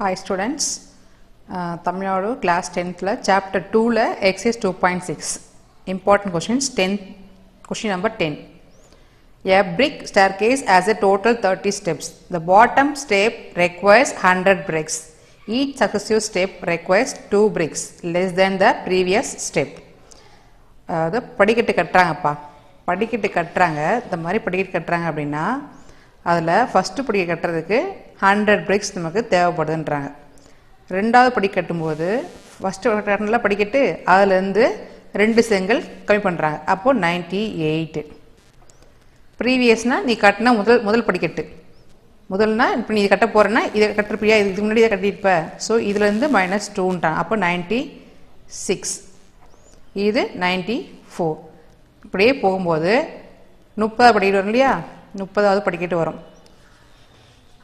Hi students, Tamil Nadu class 10th chapter 2 exercise 2.6 important questions. 10 question number 10. A brick staircase has a total 30 steps. The bottom step requires 100 bricks. Each successive step requires 2 bricks less than the previous step. அதாவது படிக்கட்டு கட்டுறாங்கப்பா, படிக்கட்டு கட்டுறாங்க. இந்த மாதிரி படிக்கட்டு கட்டுறாங்க அப்படின்னா அதில் ஃபஸ்ட்டு படிக்கட்டு கட்டுறதுக்கு 100 பிரிக்ஸ் நமக்கு தேவைப்படுதுன்றாங்க. ரெண்டாவது படி கட்டும்போது ஃபஸ்ட்டு கட்டின படிக்கட்டு அதுலேருந்து 2 செங்கல் கம்மி பண்ணுறாங்க. அப்போது 98. ப்ரீவியஸ்னால் நீ கட்டின முதல் படிக்கட்டு முதல்னா இப்போ நீ கட்ட போகிறேன்னா இதை கட்டுறப்பியா, இதுக்கு முன்னாடி இதை கட்டியிருப்ப. ஸோ இதுலேருந்து -2ன்றாங்க. அப்போ 96, இது 94. இப்படியே போகும்போது 30 படிக்கட்டு வரும் இல்லையா, 30வது படிக்கட்டு வரும்.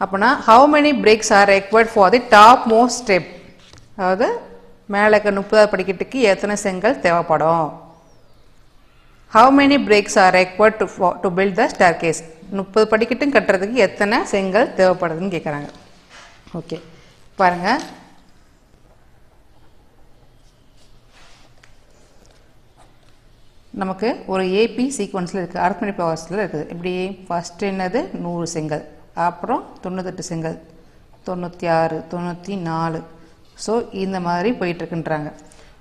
அப்போனா how many bricks are required for the top most step? அதாவது மேலே இருக்க 30வது படிக்கட்டுக்கு எத்தனை செங்கல் தேவைப்படும்? how many bricks are required to build the staircase? 30 படிக்கட்டும் கட்டுறதுக்கு எத்தனை செங்கல் தேவைப்படுதுன்னு கேட்குறாங்க. ஓகே பாருங்கள், நமக்கு ஒரு ஏபி சீக்வன்ஸில் இருக்குது, அரித்மெட்டிக் ப்ராசஸில் இருக்குது. இப்படி ஃபஸ்ட்டு என்னது 100 செங்கல், அப்புறம் 98 செங்கல், 96, 94. ஸோ இந்த மாதிரி போயிட்டுருக்குன்றாங்க.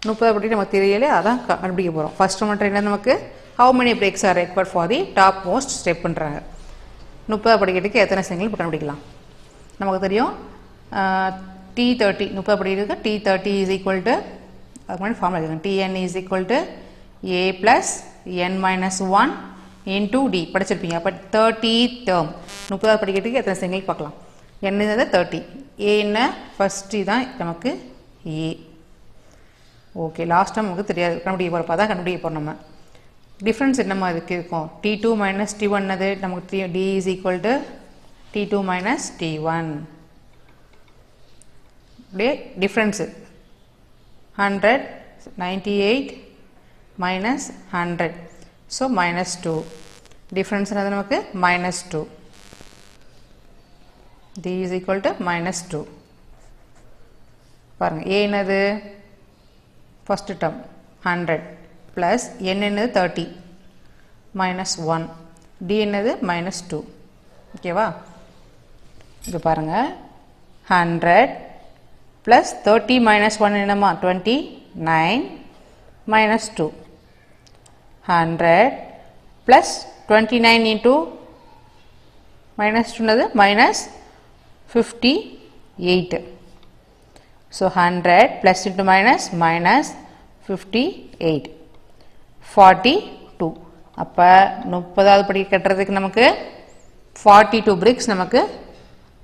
30 படி நமக்கு தெரியலையே, அதான் கண்டுபிடிக்க போகிறோம். ஃபஸ்ட்டு மட்டும் என்ன நமக்கு how many bricks are required for the top most ஸ்டெப்புன்றாங்க. 30 படிக்கட்டுக்கு எத்தனை செங்கல் இப்போ கண்டுபிடிக்கலாம். நமக்கு தெரியும் T30, 30 படிக்கட்டுக்கு T30 is equal to, அதுக்கு முன்னாடி ஃபார்முலா இருக்குது, Tn is equal to a plus n minus 1 into d படிச்சிருப்பீங்க. அப்போ 30th term 30வது படிக்கட்டுக்கு எத்தனை செங்கல் பார்க்கலாம். என்னது 30, a என்ன ஃபஸ்ட்டு தான் நமக்கு a. ஓகே, லாஸ்ட் டைம் நமக்கு தெரியாது, கண்டுபிடிக்க போகிறப்ப தான் கண்டுபிடிக்க போகிறோம். நம்ம டிஃப்ரென்ஸ் என்னமா இதுக்கு இருக்கும், T2 minus T1 அது நமக்கு d is equal to T2 minus T1. அப்படியே டிஃப்ரென்ஸு 100, 98 minus 100, so -2. difference என்னது நமக்கு -2. d is equal to -2. பாருங்க, a என்னது first term 100 plus n என்னது 30 minus 1, d என்னது -2. ஓகேவா, இது பாருங்க 100 plus 30 minus 1 என்னமா 29 minus 2. 100 plus 29 into minus 2 என்னது -58. so 100 plus into minus 58, 42. அப்போ 30வது படி கட்டுறதுக்கு நமக்கு 42 bricks நமக்கு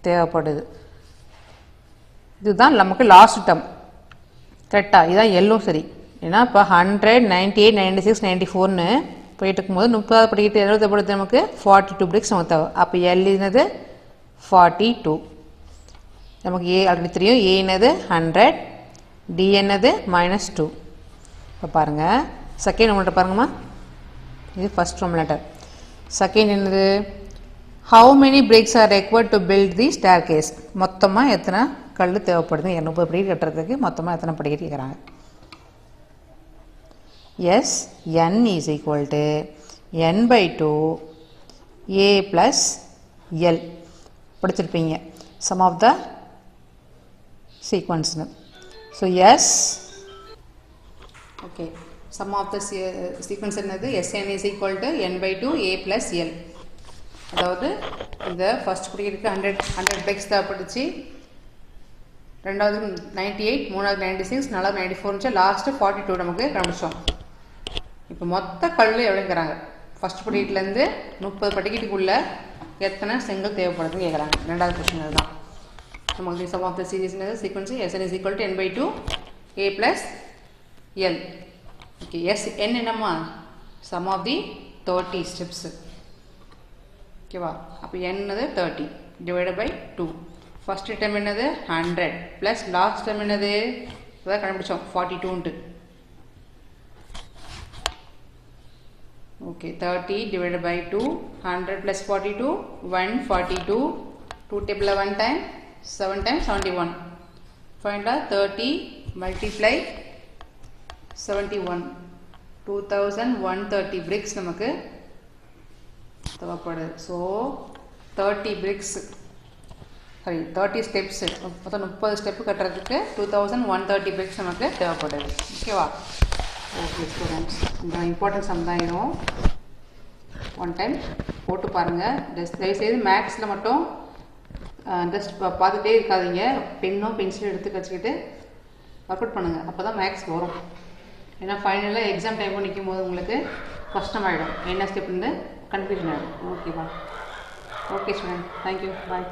தேவைப்படுது. இதுதான் நமக்கு லாஸ்ட் டேர்ம். கரெக்டாக, இதுதான் எல்லோ சரி. ஏன்னா இப்போ 100, 98, 96, 94ன்னு போயிட்டு இருக்கும்போது 30வது படிக்கிட்டு எவ்வளோ தேவைப்படுது நமக்கு 42 bricks நமக்கு தேவை. அப்போ எல் என்னது 42. நமக்கு ஏ ஆல்ரெடி தெரியும், ஏ என்னது 100, டி என்னது -2. இப்போ பாருங்கள் செகண்ட் ரோம் லெட்டர் பாருங்கம்மா, இது ஃபஸ்ட் ரோம் லெட்டர். செகண்ட் என்னது how many bricks are required to build the staircase? மொத்தமாக எத்தனை கல் தேவைப்படுது 230 படிக்கட்டு கட்டுறதுக்கு மொத்தமாக எத்தனை படிக்கட்டு கேட்குறாங்க. S n is equal to n/2 a plus l படிச்சிருப்பீங்க sum of the sequence. So S okay, sum of the sequence என்னது Sn is equal to n/2 a plus l. அதாவது இந்த ஃபஸ்ட் படிக்கிறதுக்கு 100 bricks தேவைப்படுச்சு, ரெண்டாவது 98, மூணாவது 96, நாலாவது 94 இருந்துச்சு, லாஸ்ட்டு 42 நமக்கு கண்டுபிடிச்சோம். இப்போ மொத்த கல் எவ்வளோங்கிறாங்க, ஃபஸ்ட் படிக்கட்டுலேருந்து 30 படிக்கட்டுக்குள்ளே எத்தனை செங்கல் தேவைப்படுதுன்னு கேட்குறாங்க. ரெண்டாவது கொஸ்டின் அதுதான். நமக்கு sum of the series sequence Sn is equal to n/2 a plus l. Okay, S n என்னம்மா சம் ஆஃப் தி 30 ஸ்டெப்ஸு. ஓகேவா, அப்போ என்னது 30 டிவைடட் பை 2. ஃபஸ்ட்டு டைம் என்னது 100 ப்ளஸ் லாஸ்ட் டைம் என்னது இப்போதான் கண்டுபிடிச்சோம் 42ன்ட்டு. ஓகே, 30 டிவைடட் பை 2, 100 ப்ளஸ் 42, 142, 2 டேபிளில் 1 time 7 times 71, Find out 30 multiply 71. 2130 bricks நமக்கு தேவைப்படுது. ஸோ 30 bricks, சாரி 30 ஸ்டெப்ஸு, மொத்தம் 30 ஸ்டெப்பு கட்டுறதுக்கு 2130 bricks நமக்கு தேவைப்படுது. ஓகேவா? ஓகே ஸ்டூடெண்ட்ஸ், இந்த இம்பார்ட்டன்ட் சம் தான் இதுவும். ஒன் டைம் போட்டு பாருங்கள். தயவுசெய்து மேக்ஸில் மட்டும் ஜஸ்ட் பார்த்துட்டே இருக்காதீங்க. பென்னோ பென்சிலும் எடுத்து வச்சுக்கிட்டு ஒர்க் அவுட் பண்ணுங்கள். அப்போ தான் மேக்ஸ் வரும். ஏன்னா ஃபைனலாக எக்ஸாம் டைமும் நிற்கும் போது உங்களுக்கு கஷ்டமாயிடும். என்ன ஸ்டெப்னு கன்ஃபியூஷன் ஆகிடும். ஓகேவா? ஓகே ஸ்டூடெண்ட், தேங்க்யூ, பாய்.